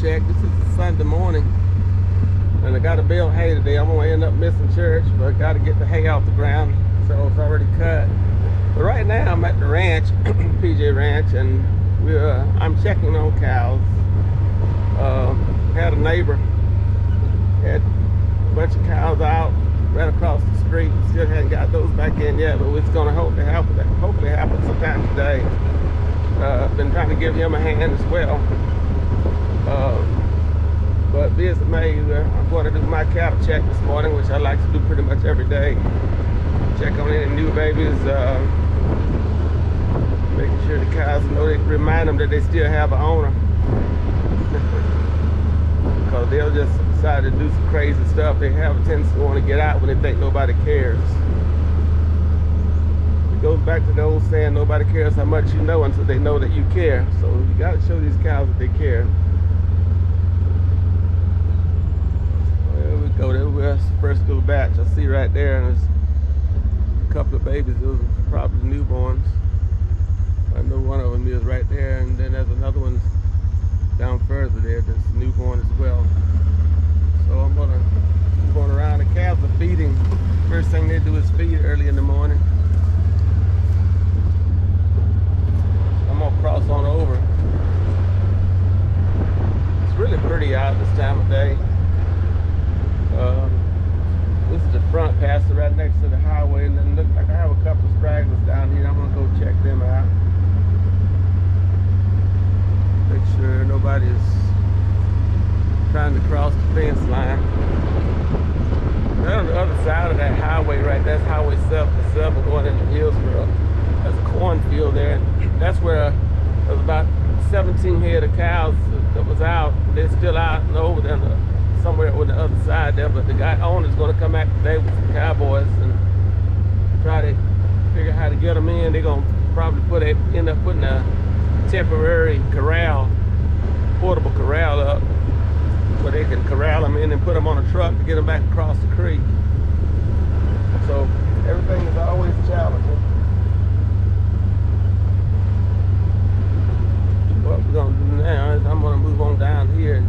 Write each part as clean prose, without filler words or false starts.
check. This is a Sunday morning, and I got to bale hay today. I'm gonna end up missing church, but I got to get the hay off the ground, so it's already cut. But right now I'm at the ranch, PJ Ranch, and I'm checking on cows. Had a neighbor had a bunch of cows out right across the street. Still hadn't got those back in yet, but it's gonna hopefully happen sometime today. Been trying to give him a hand as well. But be as it may, I'm going to do my cattle check this morning, which I like to do pretty much every day. Check on any new babies, making sure the cows know, they remind them that they still have an owner. Because they'll just decide to do some crazy stuff. They have a tendency to want to get out when they think nobody cares. It goes back to the old saying, nobody cares how much you know until they know that you care. So you got to show these cows that they care. There we go. There's the first little batch. I see right there, and there's a couple of babies. Those are probably newborns. I know one of them is right there, and then there's another one down further there that's newborn as well. So I'm going around. The calves are feeding. First thing they do is feed early in the morning. I'm gonna cross on over. It's really pretty out this time of day. This is the front pasture right next to the highway, and then look like I have a couple of stragglers down here. I'm gonna go check them out. Make sure nobody's trying to cross the fence line. Right on the other side of that highway, right, that's Highway 7 going into Hillsboro. There's a cornfield there. That's where there's about 17 head of cows that was out. They're still out and over there somewhere on the other side there. But the owner's going to come back today with some cowboys and try to figure out how to get them in. They're going to probably end up putting a temporary corral, portable corral up, so they can corral them in and put them on a truck to get them back across the creek. So everything is always challenging. What we're gonna do now is I'm gonna move on down here and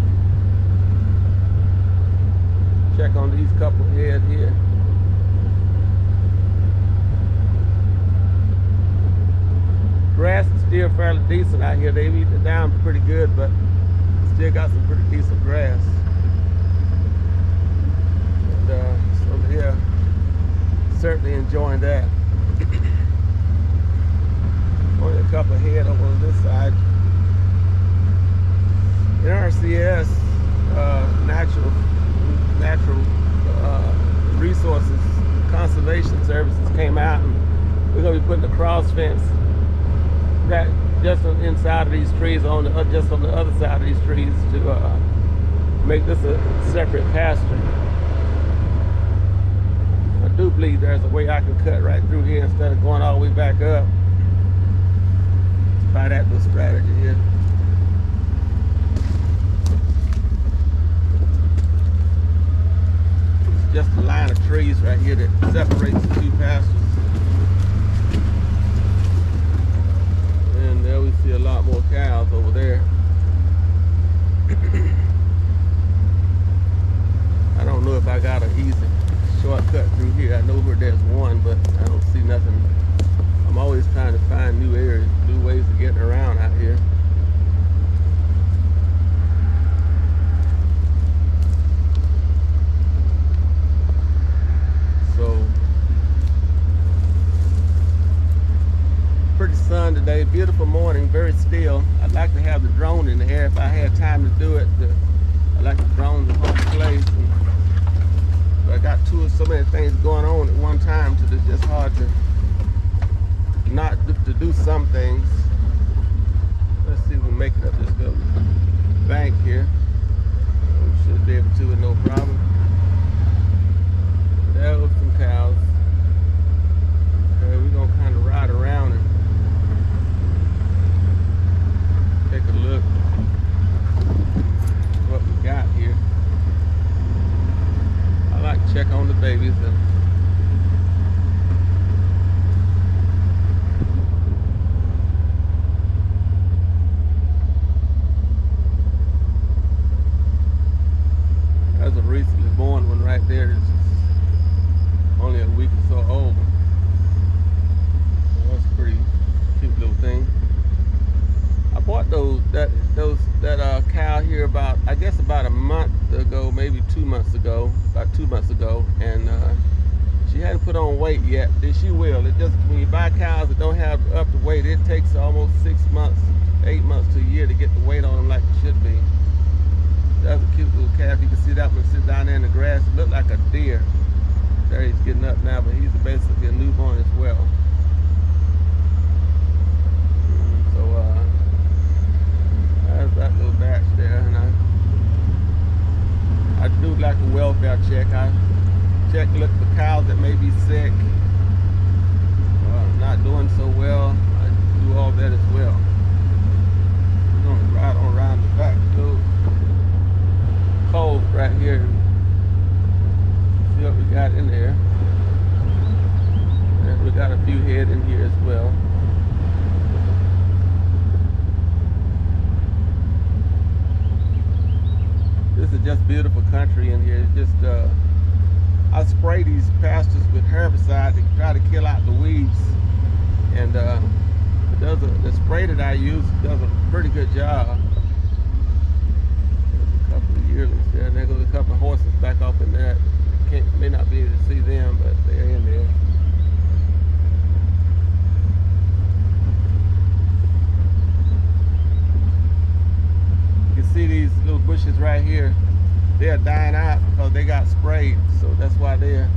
check on these couple head here. Grass is still fairly decent out here. They've eaten it down pretty good, but still got some pretty decent grass. And so yeah, certainly enjoying that. Only a couple of head over on this side. NRCS, natural resources conservation services came out, and we're gonna be putting a cross fence that just on inside of these trees, just on the other side of these trees, to make this a separate pasture. I do believe there's a way I can cut right through here instead of going all the way back up. Let's try that little strategy here. It's just a line of trees right here that separates the two pastures. And there we see a lot more cows over there. I don't know if I got an easy shortcut through here. I know where there's one, but I don't see nothing. I'm always trying to find new areas, new ways of getting around out here. So, pretty sun today, beautiful morning, very still. I'd like to have the drone in the air if I had time to do it. I like the drone to hold place. But I got so many things going on at one time that it's just hard to not to do some things. Let's see if we can make it up this little bank here. We should be able to with no problem. There was some cows. Okay, we're gonna kind of ride around and take a look at what we got here. I like to check on the babies. And, here about, I guess about a month ago, maybe 2 months ago, about 2 months ago, and she hadn't put on weight yet. She will. It just, when you buy cows that don't have up to weight, it takes almost 6 months, 8 months to a year to get the weight on them like it should be. That's a cute little calf. You can see that one sit down there in the grass. It looked like a deer. There he's getting up now, but he's basically a newborn as well. So there's that little batch there, and I do like a welfare check. I look for cows that may be sick, not doing so well. I do all that as well. We're gonna ride on around the back little cove right here. See what we got in there. And we got a few head in here as well. This is just beautiful country in here. It's just I spray these pastures with herbicide to try to kill out the weeds, and the spray that I use does a pretty good job. There's a couple of yearlings there, and there goes a couple of horses back up in there. May not be able to see them, but they're in there. You can see these little bushes right here. They're dying out because they got sprayed, so that's why they're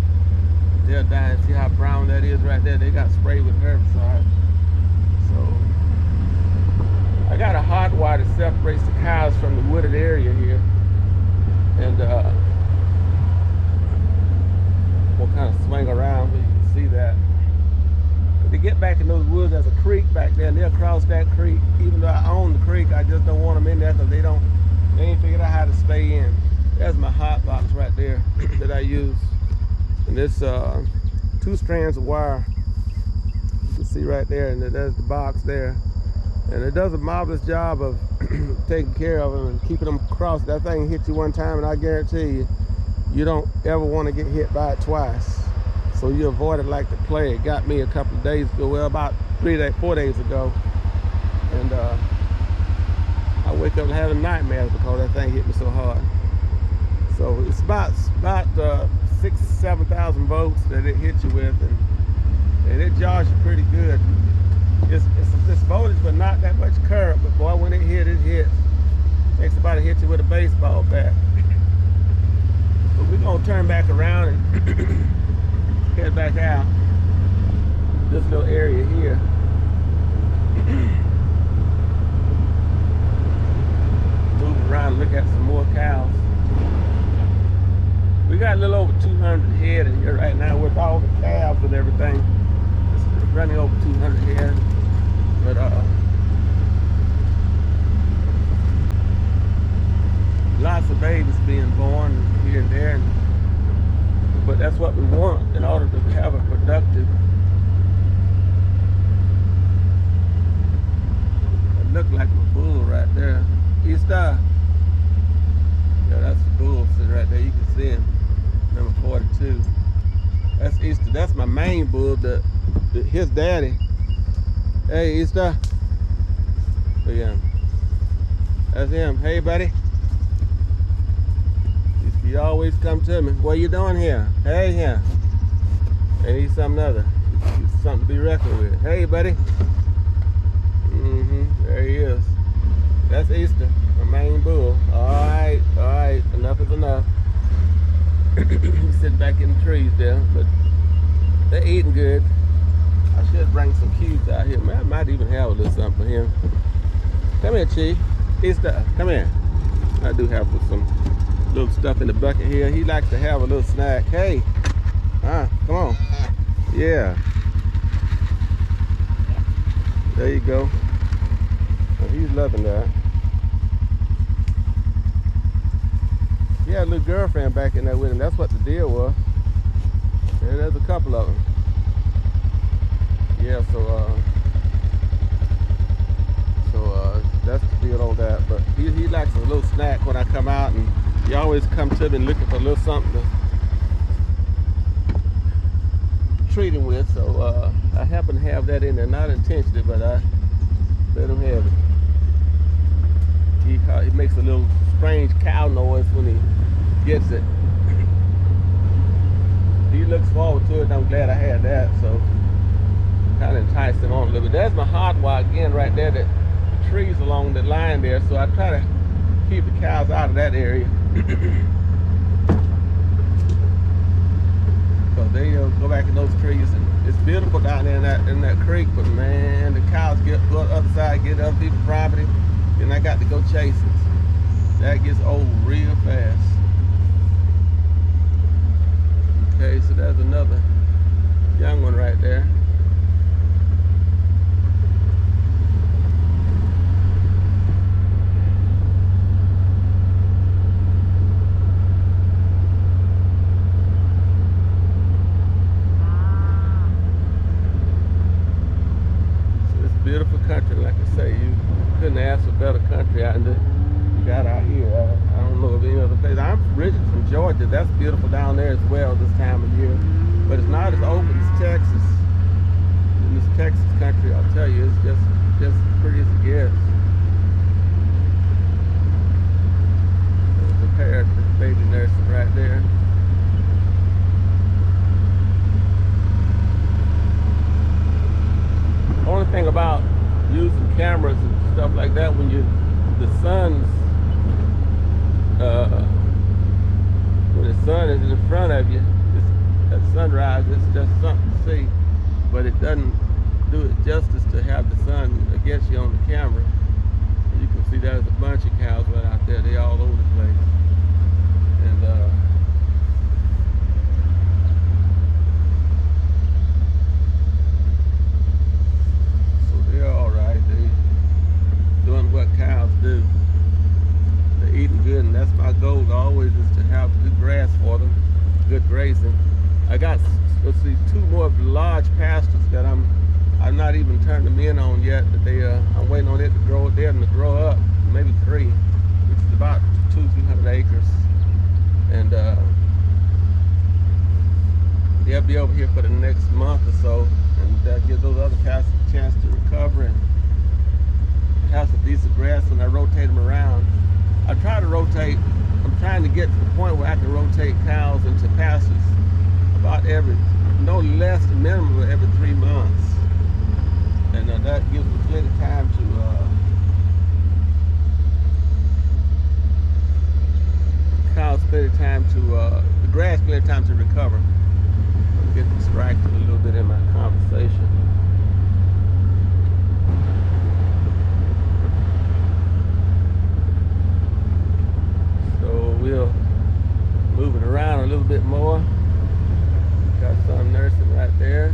dying. See how brown that is right there? They got sprayed with herbicide. So I got a hot wire that separates the cows from the wooded area here, and we'll kind of swing around, but you can see that. But to get back in those woods, there's a creek back there, and they'll cross that creek. Even though I own the creek, I just don't want them in there because they ain't figured out how to stay in. There's my hot box right there that I use, and this 2 strands of wire. You can see right there, and there's the box there, and it does a marvelous job of taking care of them and keeping them across. That thing hit you one time, and I guarantee you, you don't ever want to get hit by it twice. So you avoid it like the plague. It got me a couple of days ago, well, about 4 days ago, and I wake up having nightmares because that thing hit me so hard. So it's about 6,000-7,000 volts that it hits you with, and it jars you pretty good. It's voltage, but not that much current. But boy, when it hits. Takes about to hit you with a baseball bat. But we're gonna turn back around and head back out this little area here. Move around and look at some more cows. We got a little over 200 head in here right now with all the calves and everything. It's running over 200 head. But lots of babies being born here and there, but that's what we want in order to have a productive. It looked like a bull right there. Easter. Yeah, that's the bull sitting right there. You can see him. Number 42. That's Easter. That's my main bull. His daddy. Hey, Easter. Look at him. That's him. Hey, buddy. He always come to me. What you doing here? Hey, here. Hey, he's something other. He's something to be reckoned with. Hey, buddy. There he is. That's Easter, my main bull. All right. Enough is enough. He's sitting back in the trees there, but they're eating good. I should bring some cubes out here. Man, I might even have a little something for him. Come here, Chief. Easter, come here. I do have some little stuff in the bucket here. He likes to have a little snack. Hey, come on. Yeah. There you go. Well, he's loving that. He had a little girlfriend back in there with him. That's what the deal was. Yeah, there's a couple of them. Yeah, so that's the deal on that. But he likes a little snack when I come out, and he always come to me looking for a little something to treat him with. So I happen to have that in there, not intentionally, but I let him have it. He makes a little strange cow noise when he gets it. He looks forward to it, and I'm glad I had that, so kind of enticed him on a little bit. There's my hot wire again right there, that trees along the line there, so I try to keep the cows out of that area. So they go back in those trees, and it's beautiful down there in that creek, but man, the cows go to the other side, get other people's property, and I got to go chase it. That gets old real fast. Okay, so there's another young one right there. Beautiful country, like I say, you couldn't ask for better country out you got out here. I don't know of any other place. I'm originally from Georgia. That's beautiful down there as well this time of year, but it's not as open as Texas. In this Texas country, I'll tell you, it's just as pretty as it gets. There's a pair of baby nurses right there. Only thing about using cameras and stuff like that, when the sun is in front of you, at sunrise, it's just something to see, but it doesn't do it justice to have the sun against you on the camera. You can see there's a bunch of cows right out there. They're all over the place, and they're all right. They're doing what cows do. They're eating good, and that's my goal always, is to have good grass for them, good grazing. I got, let's see, 2 more large pastures that I've not even turned them in on yet. That I'm waiting on it to grow. Them to grow up, maybe 3, which is about 200-300 acres, and they'll be over here for the next month or so, and that gives those other pastures a chance to recover and have some decent grass when I rotate them around. I try to rotate. I'm trying to get to the point where I can rotate cows into pastures about no less than minimum every 3 months, and that gives me plenty of time to cows plenty of time to the grass plenty of time to recover. I'm getting distracted a little bit in my conversation. So we'll move it around a little bit more. Got some nursing right there.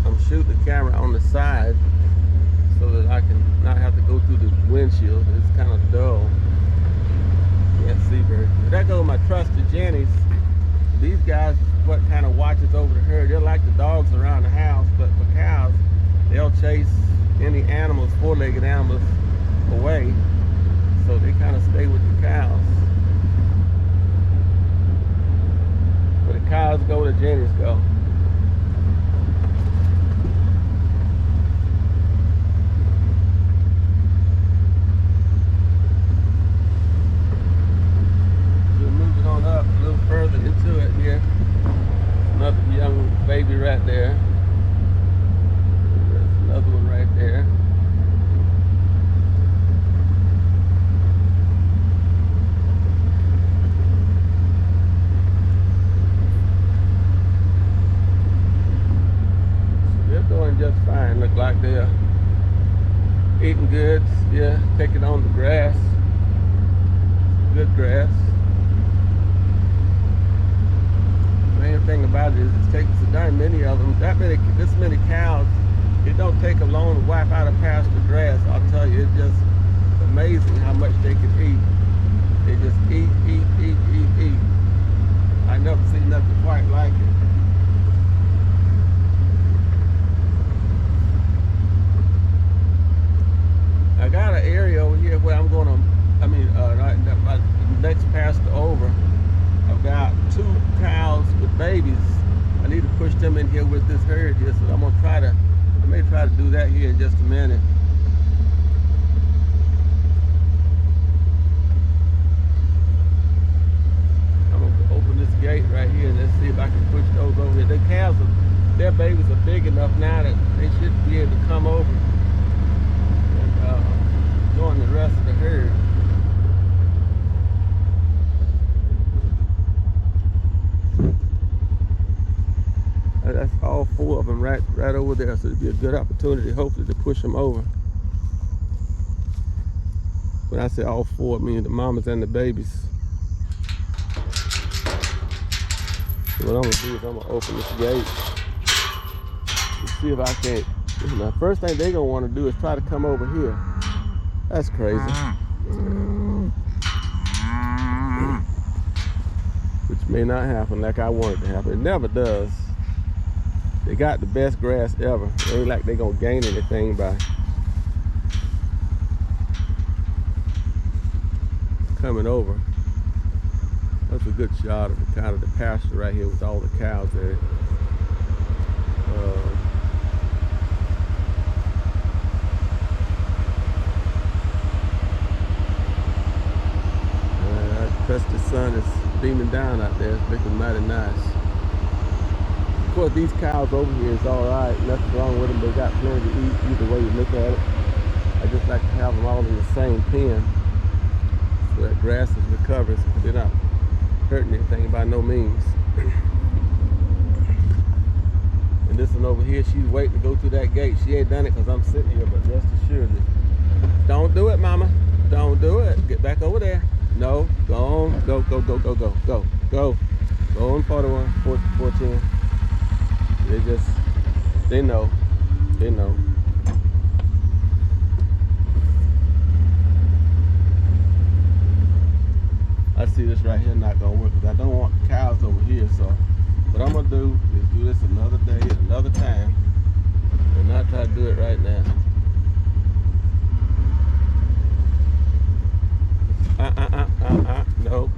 I'm shooting the camera on the side so that I can not have to go through the windshield. It's kind of dull. Can't see very good. There goes my trusted Jennies. These guys, what kind of watches over the herd. They're like the dogs around the house, but for cows, they'll chase any animals, 4-legged animals, away. So they kind of stay with the cows. Where the cows go, the Jennies go. Up a little further into it here. Another young baby right there. There's another one right there. So they're doing just fine. Look like they're eating good. Yeah, taking on the grass. good grass. Main thing about it is it takes so darn many of them. This many cows, it don't take them long to wipe out a pasture grass. I'll tell you, it's just amazing how much they can eat. They just eat. I never seen nothing quite like it. I got an area over here where I'm gonna, next pasture over, I've got 2 cows with babies. I need to push them in here with this herd here, so I may try to do that here in just a minute. I'm gonna open this gate right here and let's see if I can push those over here. Their babies are big enough now that they should be able to come over and join the rest of the herd. That's all 4 of them right over there, so it'd be a good opportunity, hopefully, to push them over. When I say all 4, I mean the mamas and the babies. So what I'm gonna do is I'm gonna open this gate and see if I can't. The first thing they're gonna want to do is try to come over here. That's crazy. Which may not happen like I want it to happen. It never does. They got the best grass ever. It ain't like they gonna gain anything by coming over. That's a good shot of the kind of the pasture right here with all the cows there. The sun is beaming down out there. It's looking mighty nice. Of course, these cows over here is all right. Nothing wrong with them. They got plenty to eat either way you look at it. I just like to have them all in the same pen so that grass is recovered, so they're not hurting anything by no means. And this one over here, she's waiting to go through that gate. She ain't done it because I'm sitting here, but rest assured, don't do it, mama. Don't do it. Get back over there. No, go on, go on 41, 410. They know. I see this right here not gonna work because I don't want the cows over here, so what I'm gonna do is do this another day, another time, and not try to do it right now. No.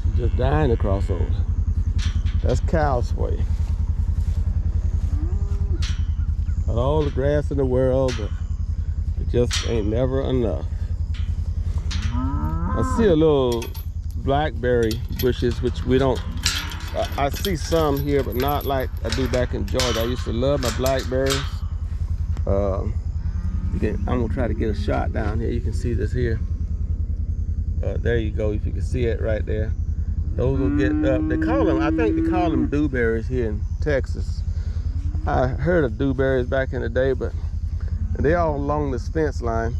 She's just dying to cross over. That's cows for you. Got all the grass in the world, but it just ain't never enough. I see a little blackberry bushes, which we don't. I see some here, but not like I do back in Georgia. I used to love my blackberries. I'm gonna try to get a shot down here. You can see this here. There you go. If you can see it right there, those will get up. They call them. I think they call them dewberries here in Texas. I heard of dewberries back in the day, but they all along this fence line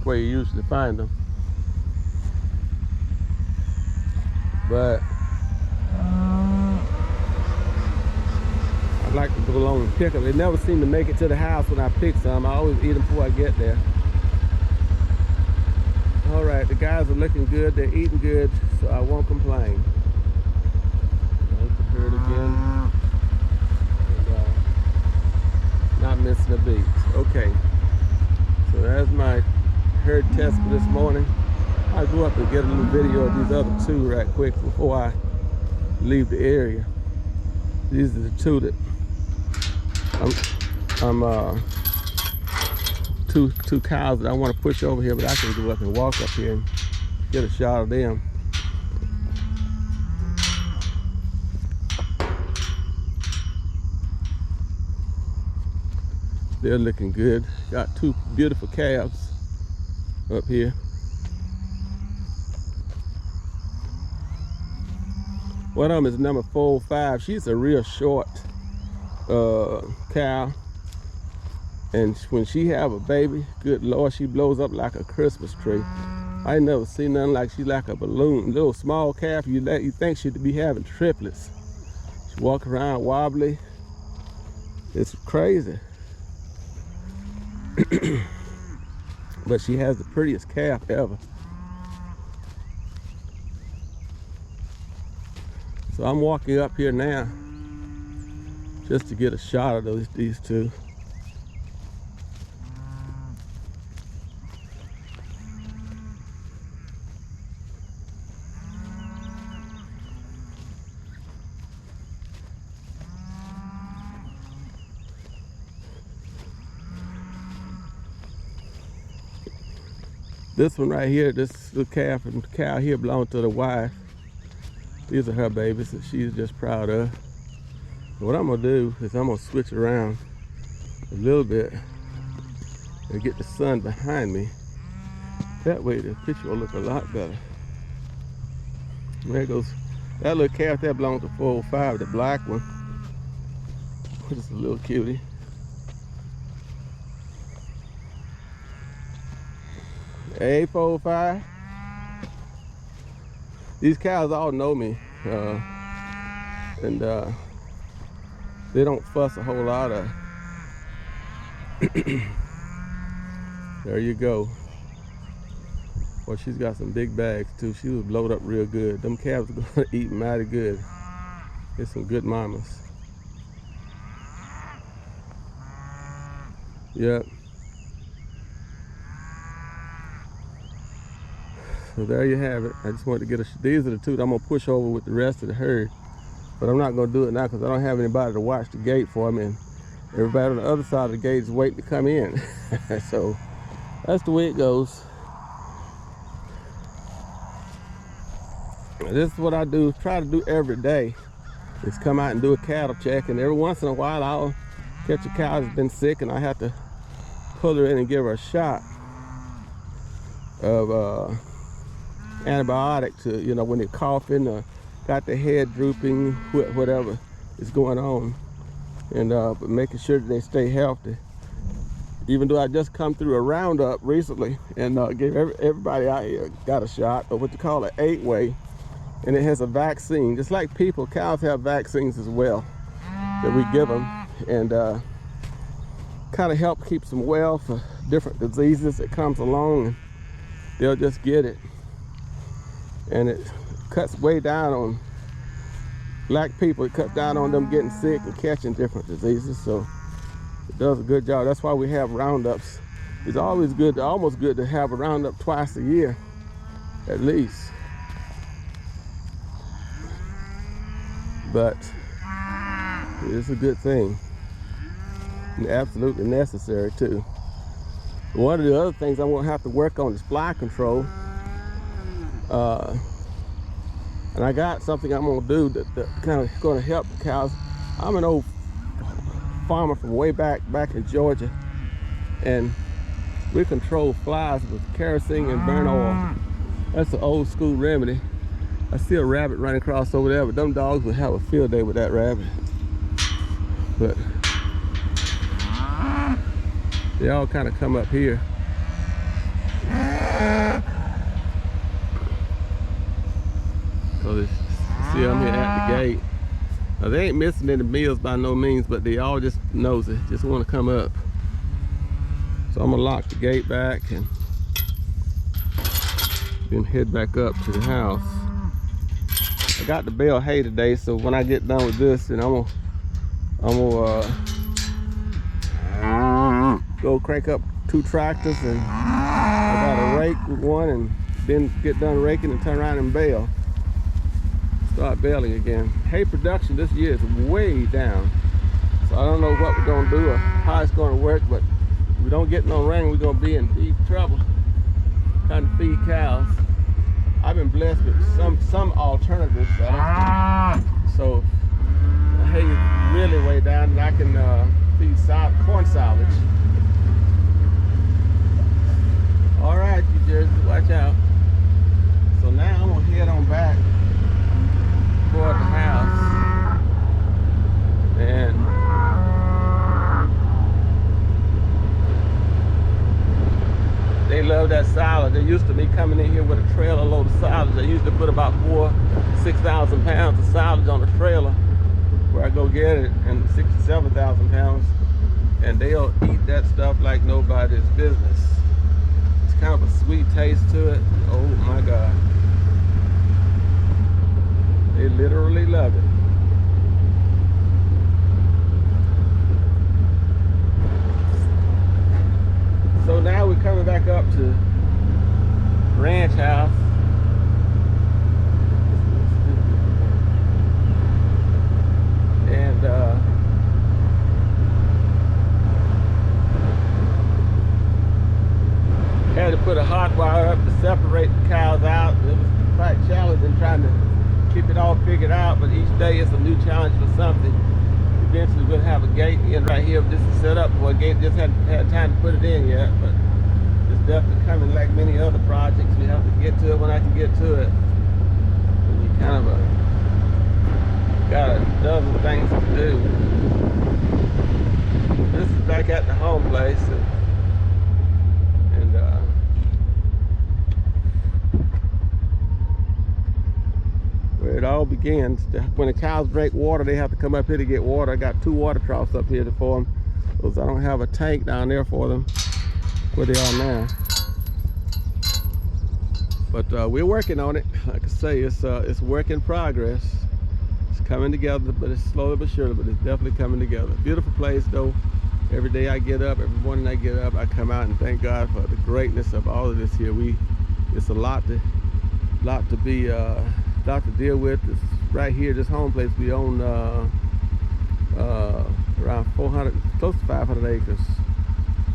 where you usually find them. But I'd like to go along and pick them. They never seem to make it to the house when I pick some. I always eat them before I get there. All right, the guys are looking good. They're eating good, so I won't complain. There's the herd again. And, not missing a beat. Okay, so that's my herd test for this morning. I'll go up and get a little video of these other 2 right quick before I leave the area. These are the 2 that two cows that I want to push over here, but I can go up and walk up here and get a shot of them. They're looking good. Got 2 beautiful calves up here. One of them is number 405. She's a real short cow. And when she have a baby, good Lord, she blows up like a Christmas tree. I ain't never seen nothing like she like a balloon. Little small calf, you think she'd be having triplets. She walk around wobbly. It's crazy. But she has the prettiest calf ever. So I'm walking up here now just to get a shot of these two. This one right here, this little calf and cow here belong to the wife. These are her babies that she's just proud of. What I'm gonna do is I'm gonna switch around a little bit and get the sun behind me. That way the picture will look a lot better. There goes that little calf that belongs to 405, the black one. Just a little cutie. Hey, 405. These cows all know me, and they don't fuss a whole lot. There you go. Well, she's got some big bags too. She was blowed up real good. Them calves are gonna eat mighty good. There's some good mamas. Yep. So there you have it. I just wanted to get these are the two that I'm gonna push over with the rest of the herd. But I'm not gonna do it now because I don't have anybody to watch the gate for me, and everybody on the other side of the gate is waiting to come in. So that's the way it goes. This is what I do, try to do every day, is come out and do a cattle check, and every once in a while I'll catch a cow that's been sick and I have to pull her in and give her a shot of antibiotic to, you know, when they're coughing or got their head drooping, whatever is going on, and but making sure that they stay healthy. Even though I just come through a roundup recently and gave everybody out here got a shot of what they call an 8-way, and it has a vaccine. Just like people, cows have vaccines as well that we give them, and kind of help keep them well for different diseases that comes along, and they'll just get it. And it cuts way down on black people. It cuts down on them getting sick and catching different diseases. So it does a good job. That's why we have roundups. It's always good, almost good to have a roundup twice a year, at least. But it's a good thing. And absolutely necessary too. One of the other things I'm gonna have to work on is fly control. And I got something I'm gonna do that kind of gonna help the cows. I'm an old farmer from way back in Georgia, and we control flies with kerosene and burnt oil. That's an old school remedy. I see a rabbit running across over there, but them dogs would have a field day with that rabbit. But they all kind of come up here. So they see I'm here at the gate. Now they ain't missing any meals by no means, but they all just nosy, just want to come up. So I'm gonna lock the gate back and then head back up to the house. I got to bale hay today, so when I get done with this, then I'm gonna go crank up 2 tractors, and I got a rake with one, and then get done raking and turn around and bale. Start baling again. Hay production this year is way down, so I don't know what we're gonna do or how it's gonna work, but if we don't get no rain, we're gonna be in deep trouble trying to feed cows. I've been blessed with some alternatives, so the hay is really way down, and I can feed corn silage. All right, you Jersey, watch out. So now I'm gonna head on back toward the house, and trailer load of silage. I usually put about 6,000 pounds of silage on the trailer where I go get it, and 67,000 pounds, and they'll eat that stuff like nobody's business. It's kind of a sweet taste to it. Oh my God. They literally love it. So now we're coming back up to ranch house. And had to put a hot wire up to separate the cows out. It was quite challenging trying to keep it all figured out, but each day it's a new challenge for something. Eventually we'll have a gate in right here. This is set up for a gate. Just hadn't had time to put it in yet, but it's definitely coming. Like many other projects, we have to get to it when I can get to it. And you kind of got a dozen things to do. This is back at the home place, and where it all begins. When the cows drink water, they have to come up here to get water. I got 2 water troughs up here for them, because I don't have a tank down there for them where they are now. But we're working on it. Like I say, it's work in progress. It's coming together, but it's slowly but surely, but it's definitely coming together. Beautiful place though. Every day I get up, every morning I get up, I come out and thank God for the greatness of all of this here. It's a lot to deal with. This right here, this home place, we own around 400, close to 500 acres,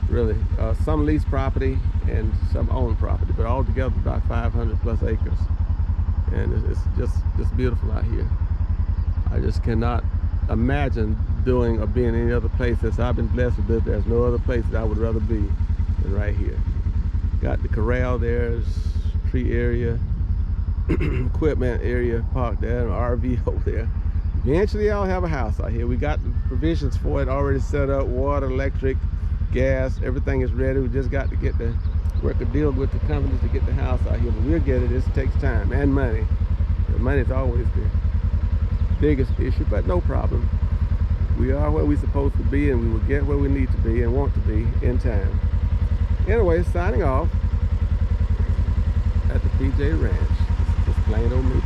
really. Some leased property and some owned property, but all together about 500 plus acres. And it's just beautiful out here. I just cannot imagine doing or being any other place. Since I've been blessed with this, there's no other place that I would rather be than right here. Got the corral there, there's tree area, equipment area parked there, an RV over there. Eventually I'll have a house out here. We got the provisions for it already set up: water, electric, gas, everything is ready. We just got to work a deal with the companies to get the house out here, but we'll get it. This takes time and money. The money is always the biggest issue, but no problem. We are where we're supposed to be, and we will get where we need to be and want to be in time. Anyway, signing off at the PJ Ranch. Just plain old me.